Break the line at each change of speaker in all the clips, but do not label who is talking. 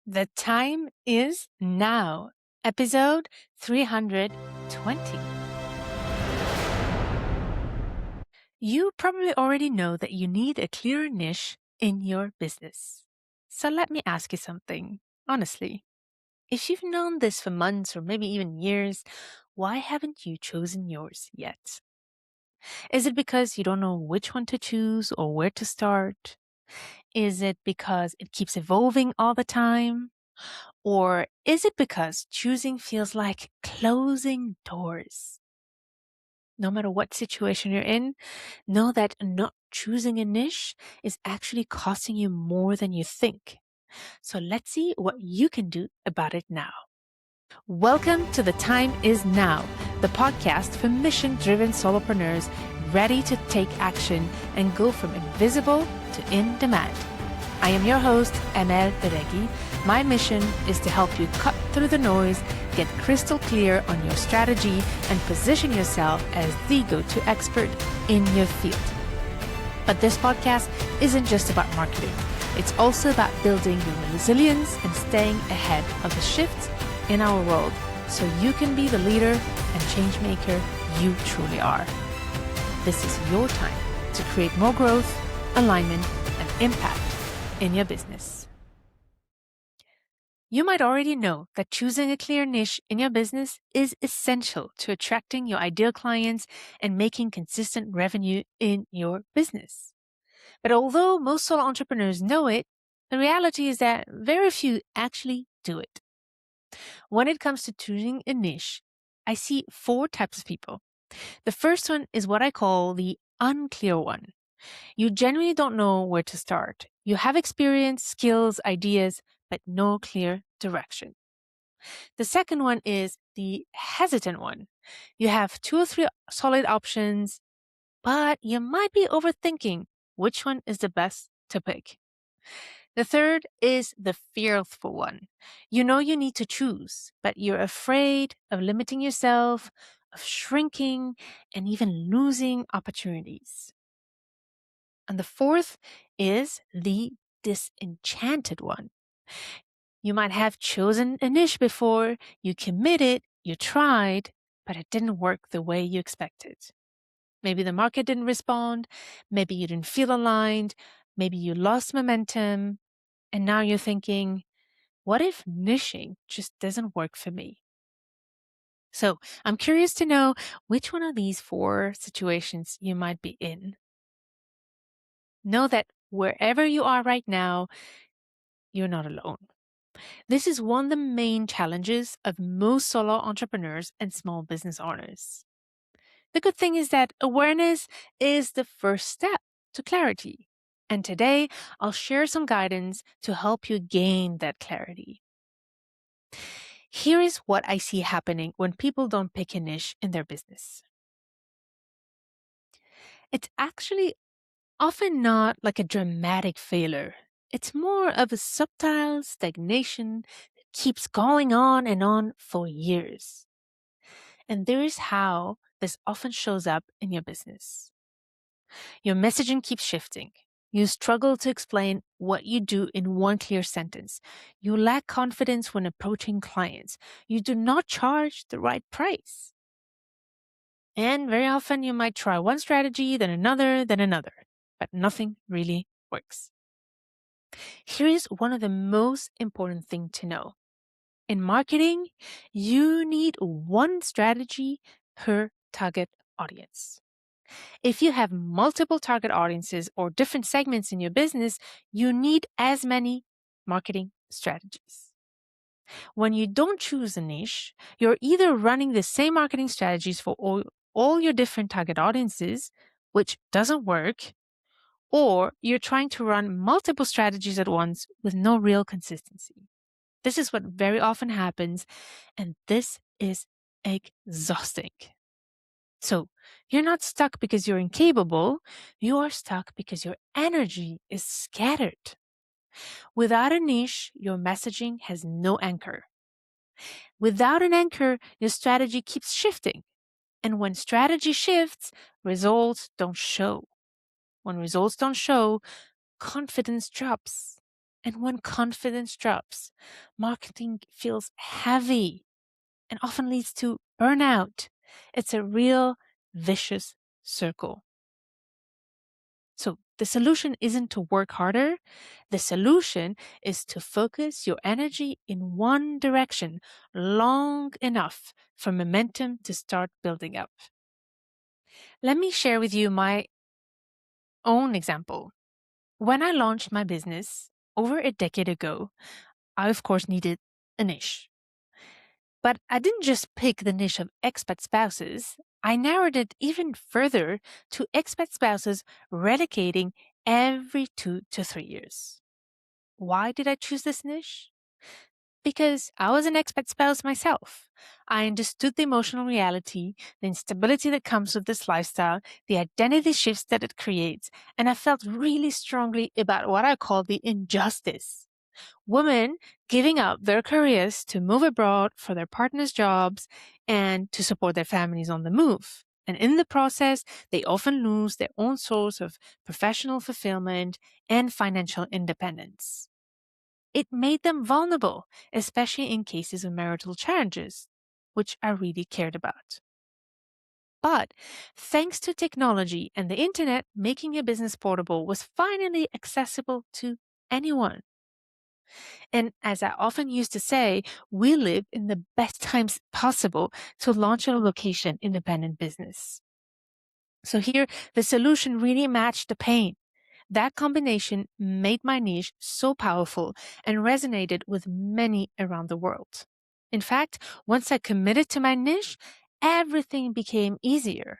The time is now, episode 320. You probably already know that you need a clearer niche in your business. So let me ask you something, honestly. If you've known this for months or maybe even years, why haven't you chosen yours yet? Is it because you don't know which one to choose or where to start? Is it because it keeps evolving all the time? Or is it because choosing feels like closing doors? No matter what situation you're in, know that not choosing a niche is actually costing you more than you think. So let's see what you can do about it now. Welcome to The Time Is Now, the podcast for mission-driven solopreneurs ready to take action and go from invisible to in demand. I am your host, Emel Beregi. My mission is to help you cut through the noise, get crystal clear on your strategy, and position yourself as the go-to expert in your field. But this podcast isn't just about marketing. It's also about building your resilience and staying ahead of the shifts in our world so you can be the leader and change maker you truly are. This is your time to create more growth, alignment, and impact in your business. You might already know that choosing a clear niche in your business is essential to attracting your ideal clients and making consistent revenue in your business. But although most solo entrepreneurs know it, the reality is that very few actually do it. When it comes to choosing a niche, I see 4 types of people. The first one is what I call the unclear one. You genuinely don't know where to start. You have experience, skills, ideas, but no clear direction. The second one is the hesitant one. You have 2 or 3 solid options, but you might be overthinking which one is the best to pick. The third is the fearful one. You know you need to choose, but you're afraid of limiting yourself, of shrinking, and even losing opportunities. And the fourth is the disenchanted one. You might have chosen a niche before, you committed, you tried, but it didn't work the way you expected. Maybe the market didn't respond, maybe you didn't feel aligned, maybe you lost momentum, and now you're thinking, what if niching just doesn't work for me? So I'm curious to know which one of these 4 situations you might be in. Know that wherever you are right now, you're not alone. This is one of the main challenges of most solo entrepreneurs and small business owners. The good thing is that awareness is the first step to clarity. And today, I'll share some guidance to help you gain that clarity. Here is what I see happening when people don't pick a niche in their business. It's actually often not like a dramatic failure. It's more of a subtle stagnation that keeps going on and on for years. And there is how this often shows up in your business. Your messaging keeps shifting. You struggle to explain what you do in one clear sentence. You lack confidence when approaching clients. You do not charge the right price. And very often you might try one strategy, then another, but nothing really works. Here is one of the most important things to know. In marketing, you need one strategy per target audience. If you have multiple target audiences or different segments in your business, you need as many marketing strategies. When you don't choose a niche, you're either running the same marketing strategies for all your different target audiences, which doesn't work, or you're trying to run multiple strategies at once with no real consistency. This is what very often happens, and this is exhausting. So you're not stuck because you're incapable. You are stuck because your energy is scattered. Without a niche, your messaging has no anchor. Without an anchor, your strategy keeps shifting. And when strategy shifts, results don't show. When results don't show, confidence drops. And when confidence drops, marketing feels heavy and often leads to burnout. It's a real vicious circle. So the solution isn't to work harder. The solution is to focus your energy in one direction long enough for momentum to start building up. Let me share with you my own example. When I launched my business over a decade ago, I of course needed a niche. But I didn't just pick the niche of expat spouses. I narrowed it even further to expat spouses relocating every 2 to 3 years. Why did I choose this niche? Because I was an expat spouse myself. I understood the emotional reality, the instability that comes with this lifestyle, the identity shifts that it creates, and I felt really strongly about what I call the injustice. Women giving up their careers to move abroad for their partner's jobs and to support their families on the move. And in the process, they often lose their own source of professional fulfillment and financial independence. It made them vulnerable, especially in cases of marital challenges, which I really cared about. But thanks to technology and the internet, making a business portable was finally accessible to anyone. And as I often used to say, we live in the best times possible to launch a location independent business. So here, the solution really matched the pain. That combination made my niche so powerful and resonated with many around the world. In fact, once I committed to my niche, everything became easier.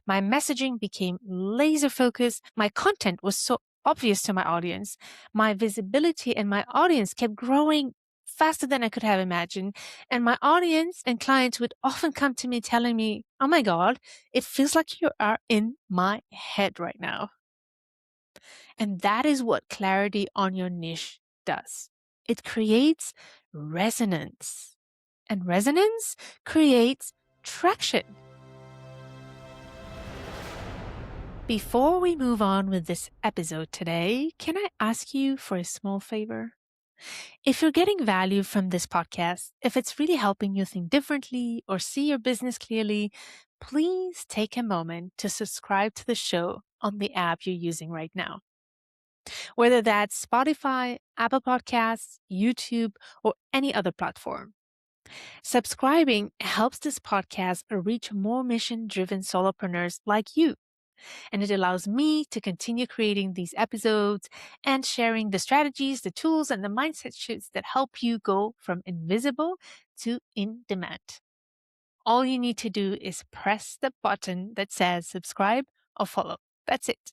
My messaging became laser focused. My content was so obvious to my audience. My visibility and my audience kept growing faster than I could have imagined. And my audience and clients would often come to me telling me, "Oh my God, it feels like you are in my head right now." And that is what clarity on your niche does. It creates resonance. And resonance creates traction. Before we move on with this episode today, can I ask you for a small favor? If you're getting value from this podcast, if it's really helping you think differently or see your business clearly, please take a moment to subscribe to the show on the app you're using right now. Whether that's Spotify, Apple Podcasts, YouTube, or any other platform. Subscribing helps this podcast reach more mission-driven solopreneurs like you. And it allows me to continue creating these episodes and sharing the strategies, the tools, and the mindset shifts that help you go from invisible to in demand. All you need to do is press the button that says subscribe or follow. That's it.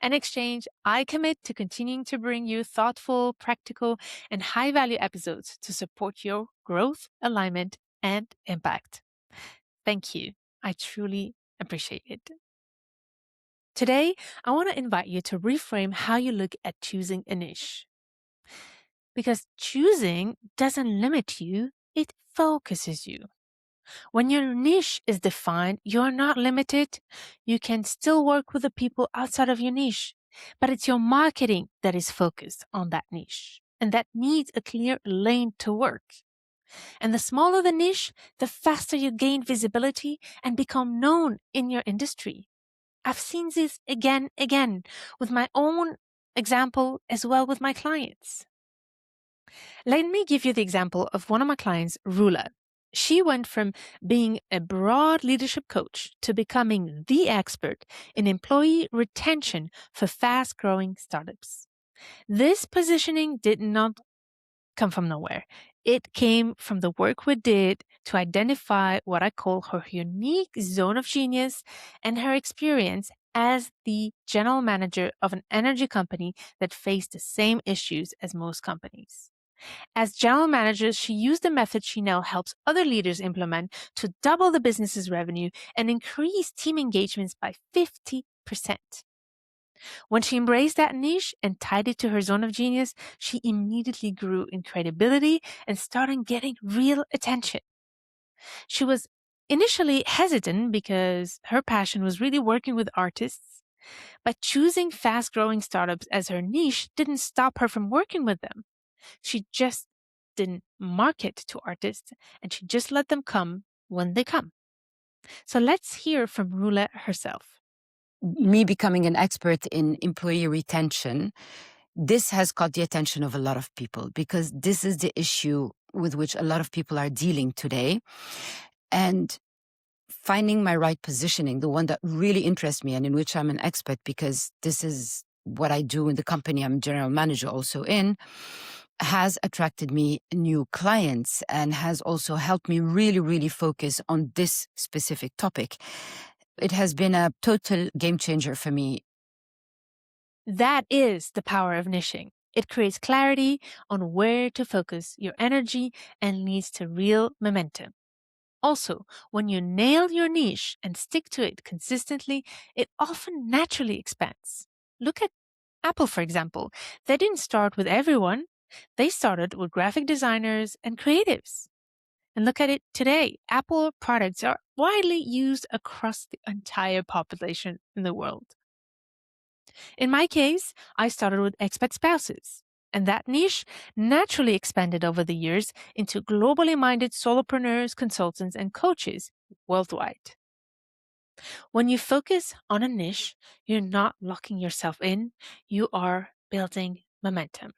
In exchange, I commit to continuing to bring you thoughtful, practical, and high-value episodes to support your growth, alignment, and impact. Thank you. I truly appreciate it. Today, I want to invite you to reframe how you look at choosing a niche. Because choosing doesn't limit you, it focuses you. When your niche is defined, you're not limited. You can still work with the people outside of your niche, but it's your marketing that is focused on that niche, and that needs a clear lane to work. And the smaller the niche, the faster you gain visibility and become known in your industry. I've seen this again with my own example as well with my clients. Let me give you the example of one of my clients, Rula. She went from being a broad leadership coach to becoming the expert in employee retention for fast-growing startups. This positioning did not come from nowhere. It came from the work we did to identify what I call her unique zone of genius and her experience as the general manager of an energy company that faced the same issues as most companies. As general manager, she used the method she now helps other leaders implement to double the business's revenue and increase team engagements by 50%. When she embraced that niche and tied it to her zone of genius, she immediately grew in credibility and started getting real attention. She was initially hesitant because her passion was really working with artists, But choosing fast-growing startups as her niche didn't stop her from working with them. She just didn't market to artists, and she just let them come when they come. So let's hear from Roulette herself.
Me becoming an expert in employee retention, this has caught the attention of a lot of people because this is the issue with which a lot of people are dealing today. And finding my right positioning, the one that really interests me and in which I'm an expert because this is what I do in the company I'm general manager also in, has attracted me new clients and has also helped me really, really focus on this specific topic. It has been a total game changer for me.
That is the power of niching. It creates clarity on where to focus your energy and leads to real momentum. Also, when you nail your niche and stick to it consistently, it often naturally expands. Look at Apple, for example. They didn't start with everyone. They started with graphic designers and creatives. And look at it today. Apple products are widely used across the entire population in the world. In my case, I started with expat spouses, and that niche naturally expanded over the years into globally minded solopreneurs, consultants, and coaches worldwide. When you focus on a niche, you're not locking yourself in, you are building momentum.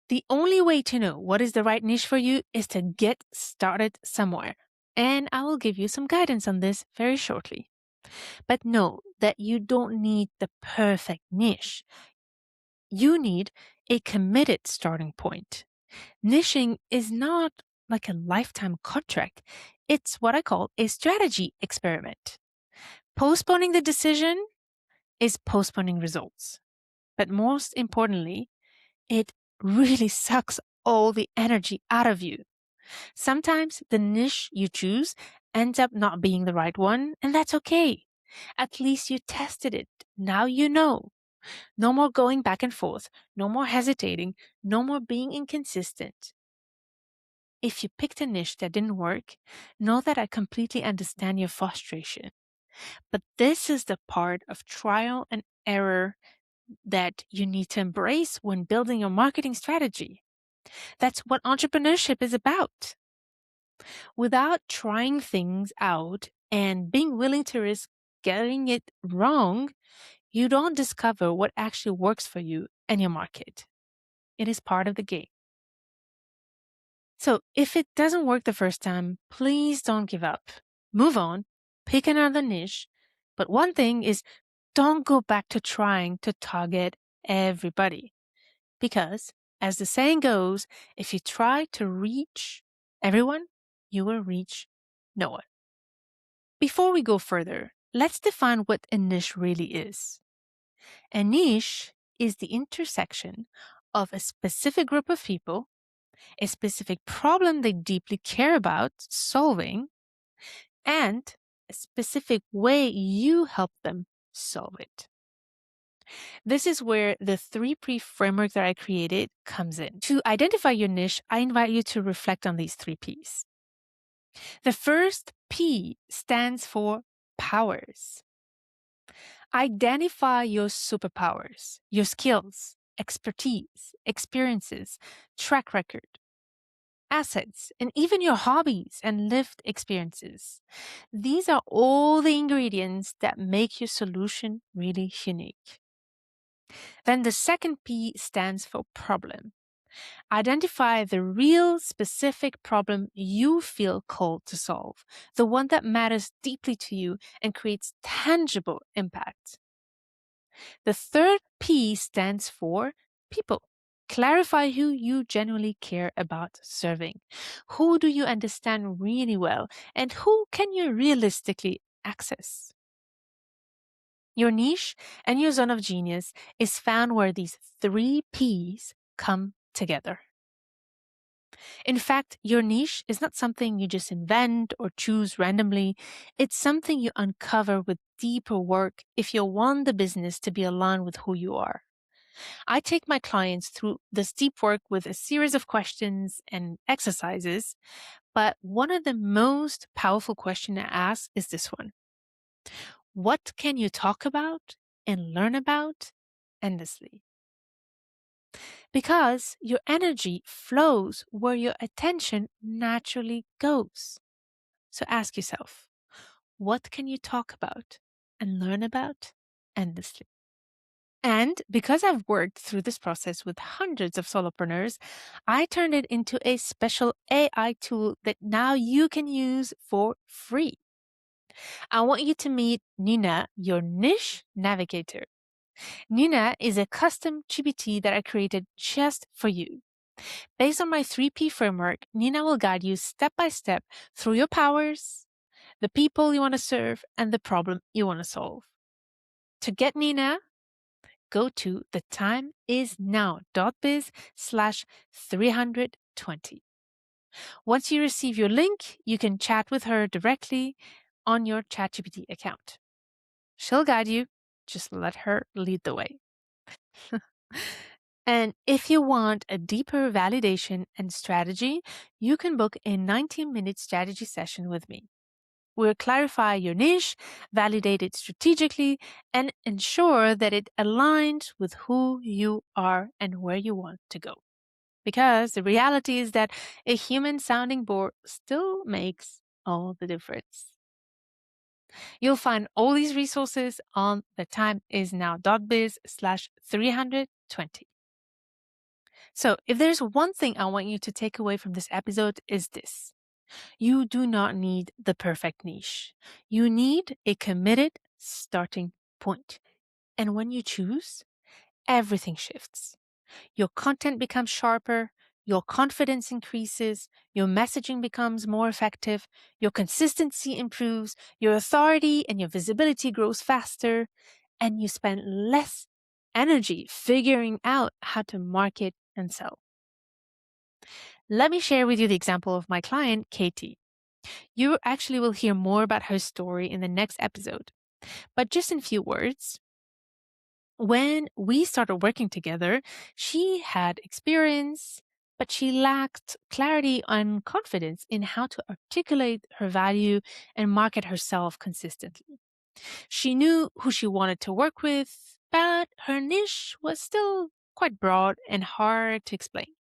The only way to know what is the right niche for you is to get started somewhere. And I will give you some guidance on this very shortly. But know that you don't need the perfect niche. You need a committed starting point. Niching is not like a lifetime contract. It's what I call a strategy experiment. Postponing the decision is postponing results. But most importantly, it really sucks all the energy out of you. Sometimes the niche you choose ends up not being the right one, and that's okay. At least you tested it. Now you know. No more going back and forth. No more hesitating. No more being inconsistent. If you picked a niche that didn't work, know that I completely understand your frustration. But this is the part of trial and error that you need to embrace when building your marketing strategy. That's what entrepreneurship is about. Without trying things out and being willing to risk getting it wrong, you don't discover what actually works for you and your market. It is part of the game. So if it doesn't work the first time, please don't give up. Move on, pick another niche. But one thing is, don't go back to trying to target everybody. Because, as the saying goes, if you try to reach everyone, you will reach no one. Before we go further, let's define what a niche really is. A niche is the intersection of a specific group of people, a specific problem they deeply care about solving, and a specific way you help them solve it. This is where the 3P framework that I created comes in. To identify your niche, I invite you to reflect on these 3Ps. The first P stands for powers. Identify your superpowers, your skills, expertise, experiences, track record, assets, and even your hobbies and lived experiences. These are all the ingredients that make your solution really unique. Then the second P stands for problem. Identify the real specific problem you feel called to solve, the one that matters deeply to you and creates tangible impact. The third P stands for people. Clarify who you genuinely care about serving. Who do you understand really well, and who can you realistically access? Your niche and your zone of genius is found where these 3Ps come together. In fact, your niche is not something you just invent or choose randomly. It's something you uncover with deeper work if you want the business to be aligned with who you are. I take my clients through this deep work with a series of questions and exercises, but one of the most powerful questions I ask is this one. What can you talk about and learn about endlessly? Because your energy flows where your attention naturally goes. So ask yourself, what can you talk about and learn about endlessly? And because I've worked through this process with hundreds of solopreneurs, I turned it into a special AI tool that now you can use for free. I want you to meet Nina, your niche navigator. Nina is a custom GPT that I created just for you. Based on my 3P framework, Nina will guide you step by step through your powers, the people you want to serve, and the problem you want to solve. To get Nina, go to thetimeisnow.biz/320. Once you receive your link, you can chat with her directly on your ChatGPT account. She'll guide you. Just let her lead the way. And if you want a deeper validation and strategy, you can book a 90-minute strategy session with me. We'll clarify your niche, validate it strategically, and ensure that it aligns with who you are and where you want to go. Because the reality is that a human sounding board still makes all the difference. You'll find all these resources on thetimeisnow.biz/320. So if there's one thing I want you to take away from this episode is this. You do not need the perfect niche. You need a committed starting point. And when you choose, everything shifts. Your content becomes sharper, your confidence increases, your messaging becomes more effective, your consistency improves, your authority and your visibility grows faster, and you spend less energy figuring out how to market and sell. Let me share with you the example of my client, Katie. You actually will hear more about her story in the next episode. But just in few words, when we started working together, she had experience, but she lacked clarity and confidence in how to articulate her value and market herself consistently. She knew who she wanted to work with, but her niche was still quite broad and hard to explain.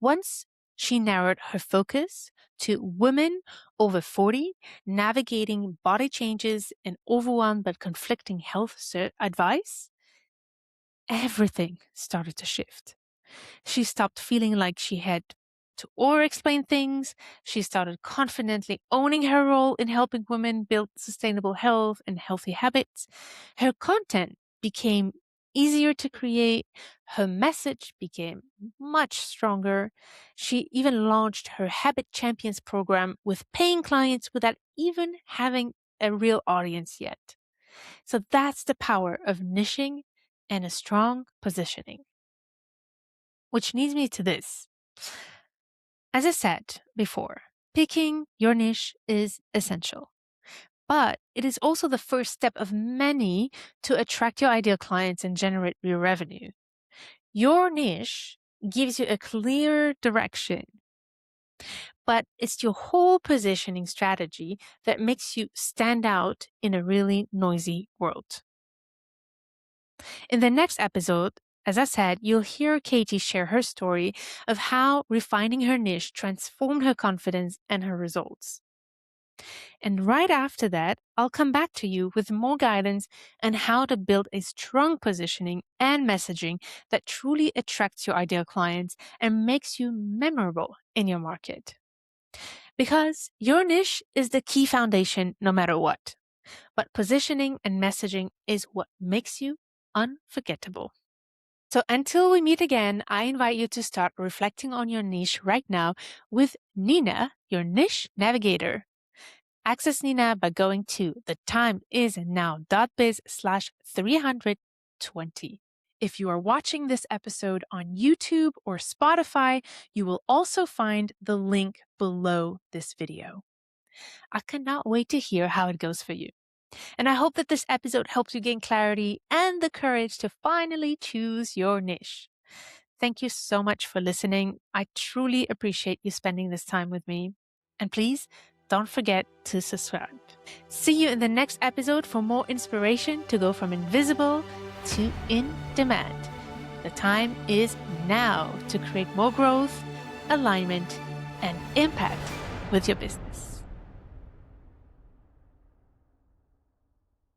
Once she narrowed her focus to women over 40 navigating body changes and overwhelmed but conflicting health advice, everything started to shift. She stopped feeling like she had to over-explain things. She started confidently owning her role in helping women build sustainable health and healthy habits. Her content became easier to create. Her message became much stronger. She even launched her Habit Champions program with paying clients without even having a real audience yet. So that's the power of niching and a strong positioning. Which leads me to this. As I said before, picking your niche is essential, but it is also the first step of many to attract your ideal clients and generate real revenue. Your niche gives you a clear direction, but it's your whole positioning strategy that makes you stand out in a really noisy world. In the next episode, as I said, you'll hear Katie share her story of how refining her niche transformed her confidence and her results. And right after that, I'll come back to you with more guidance on how to build a strong positioning and messaging that truly attracts your ideal clients and makes you memorable in your market. Because your niche is the key foundation no matter what, but positioning and messaging is what makes you unforgettable. So until we meet again, I invite you to start reflecting on your niche right now with Nina, your niche navigator. Access Nina by going to thetimeisnow.biz/320. If you are watching this episode on YouTube or Spotify, you will also find the link below this video. I cannot wait to hear how it goes for you. And I hope that this episode helps you gain clarity and the courage to finally choose your niche. Thank you so much for listening. I truly appreciate you spending this time with me. And please don't forget to subscribe. See you in the next episode for more inspiration to go from invisible to in demand. The time is now to create more growth, alignment, and impact with your business.